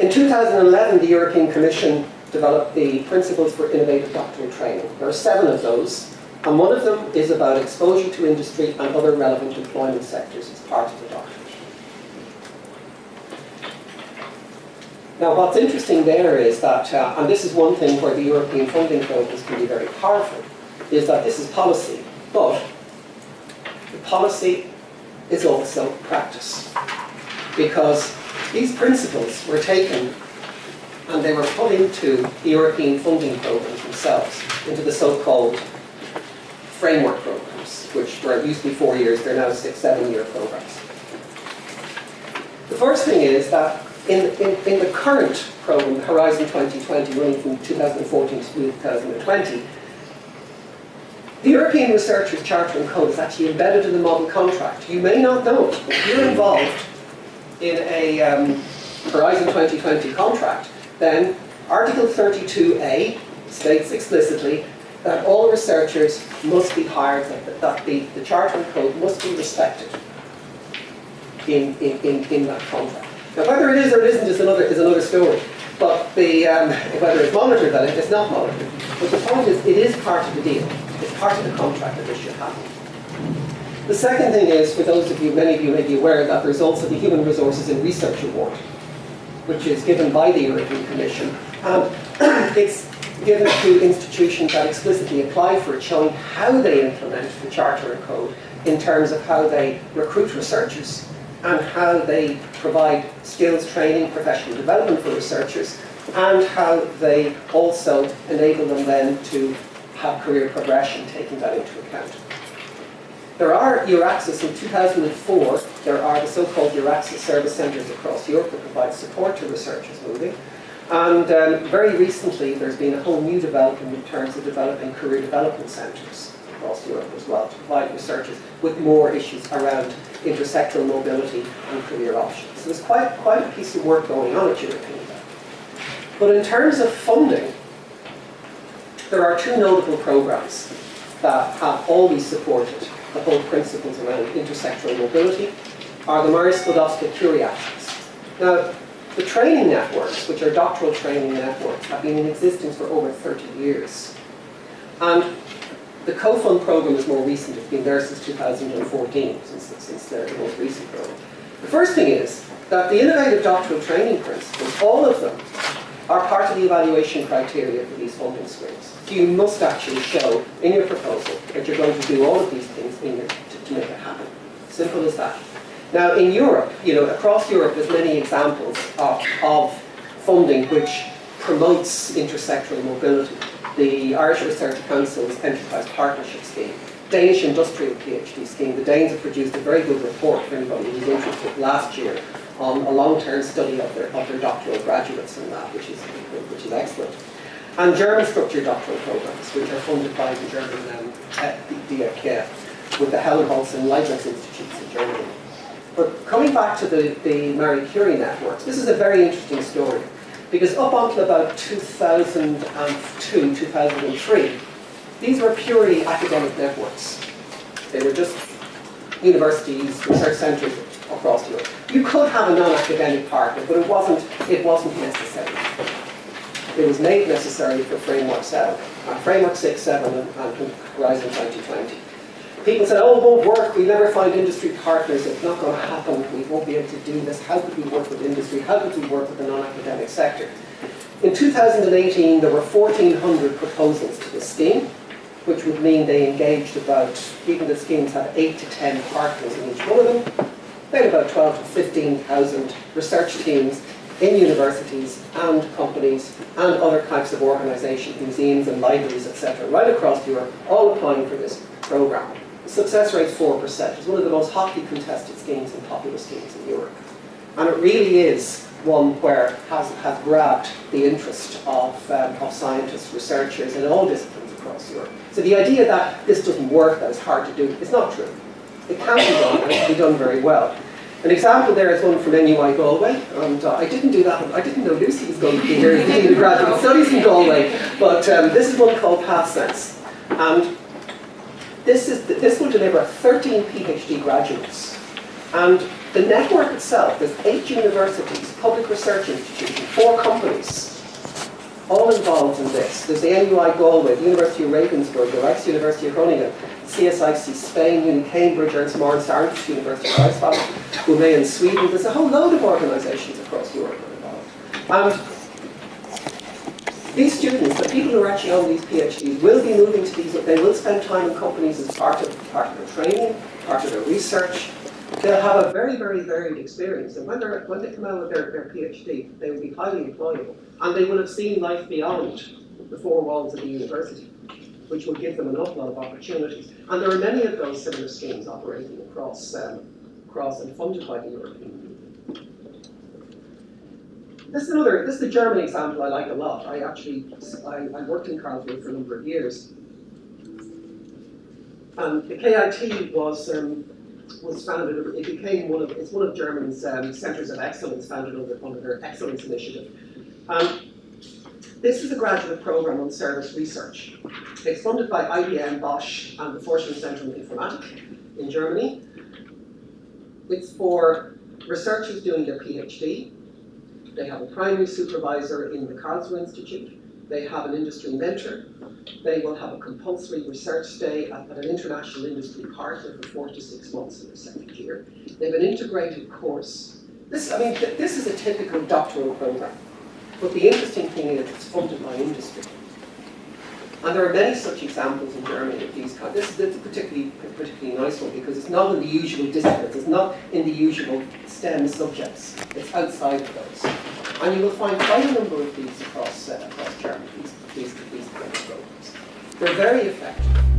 In 2011, the European Commission developed the Principles for Innovative Doctoral Training. There are 7 of those, and one of them is about exposure to industry and other relevant employment sectors as part of the doctorate. Now, what's interesting there is that, and this is one thing where the European funding programs can be very powerful, is that this is policy, but the policy is also practice. Because these principles were taken and they were put into the European funding programs themselves, into the so-called framework programs, which used to be 4 years, they're now 6-7-year programs. The first thing is that in the current program, Horizon 2020, running from 2014 to 2020, the European Researchers' Charter and Code is actually embedded in the model contract. You may not know it, but if you're involved in a Horizon 2020 contract, then Article 32A states explicitly that all researchers must be hired, that the Charter and Code must be respected in that contract. Now, whether it is or it isn't is another story. But whether it's monitored, that it's not monitored. But the point is, it is part of the deal. It's part of the contract that this should happen. The second thing is, for those of you, many of you may be aware that there's also the Human Resources in Research Award, which is given by the European Commission. And it's given to institutions that explicitly apply for it, showing how they implement the Charter and Code in terms of how they recruit researchers and how they provide skills training, professional development for researchers, and how they also enable them then to have career progression, taking that into account. There are EURAXIS in 2004, there are the so-called EURAXIS service centres across Europe that provide support to researchers moving. And very recently, there's been a whole new development in terms of developing career development centres across Europe as well, to provide researchers with more issues around intersectoral mobility and career options. So there's quite a piece of work going on at European level. But in terms of funding, there are 2 notable programmes that have always supported the whole principles around intersectoral mobility, are the Murray Skłodowska-Curie actions. Now, the training networks, which are doctoral training networks, have been in existence for over 30 years. And the co-fund program is more recent. It's been there since 2014, since the most recent program. The first thing is that the innovative doctoral training principles, all of them, are part of the evaluation criteria for these funding streams. So you must actually show in your proposal that you're going to do all of these things to make it happen. Simple as that. Now, in Europe, across Europe, there's many examples of funding which promotes intersectoral mobility. The Irish Research Council's Enterprise Partnership Scheme, Danish Industrial PhD Scheme. The Danes have produced a very good report for anybody who's interested last year on a long-term study of their doctoral graduates in that, which is excellent. And German structured doctoral programs, which are funded by the German DRK, with the Helmholtz and Leibniz Institutes in Germany. But coming back to the Marie Curie networks, this is a very interesting story. Because up until about 2002, 2003, these were purely academic networks. They were just universities, research centres across Europe. You could have a non-academic partner, but it wasn't necessary. It was made necessary for Framework 7, Framework 6, 7, and Horizon 2020. People said, oh, it won't work, we'll never find industry partners, it's not going to happen, we won't be able to do this, how could we work with industry, how could we work with the non-academic sector? In 2018, there were 1,400 proposals to the scheme, which would mean they engaged even the schemes had 8 to 10 partners in each one of them. They had about 12 to 15,000 research teams in universities and companies and other types of organisations, museums and libraries, etc., right across Europe, all applying for this programme. The success rate is 4%. It's one of the most hotly contested schemes and popular schemes in Europe. And it really is one where has grabbed the interest of scientists, researchers in all disciplines across Europe. So the idea that this doesn't work, that it's hard to do, is not true. It can be done, and it can be done very well. An example there is one from NUI Galway, and I didn't do that. I didn't know Lucy was going to be here doing the graduate studies in Galway, but this is one called PathSense. And this will deliver 13 PhD graduates And the network itself, there's 8 universities, public research institutions, 4 companies, all involved in this. There's the NUI Galway, the University of Regensburg, the Rijksuniversiteit Groningen, CSIC Spain, Uni Cambridge, Ernst Morris, Arndt University of Greifswald, UME in Sweden. There's a whole load of organisations across Europe involved. And these students, the people who are actually on these PhDs, will be moving to these, they will spend time in companies as part of their training, part of their research. They'll have a very, very varied experience, and when they come out with their PhD, they will be highly employable, and they will have seen life beyond the 4 walls of the university, which will give them an awful lot of opportunities. And there are many of those similar schemes operating across and funded by the European Union. This is the German example I like a lot. I worked in Karlsruhe for a number of years, and the KIT was founded. It became it's one of Germany's centres of excellence, founded under their Excellence Initiative. This is a graduate program on service research. It's funded by IBM, Bosch, and the Forschungszentrum Informatik in Germany. It's for researchers doing their PhD. They have a primary supervisor in the Karlsruhe Institute. They have an industry mentor. They will have a compulsory research day at an international industry partner for 4 to 6 months in their second year. They have an integrated course. This is a typical doctoral program. But the interesting thing is it's funded by industry. And there are many such examples in Germany of these kinds. This is a particularly nice one because it's not in the usual disciplines. It's not in the usual STEM subjects. It's outside of those. And you will find quite a number of these across Germany, these kind of programs. They're very effective.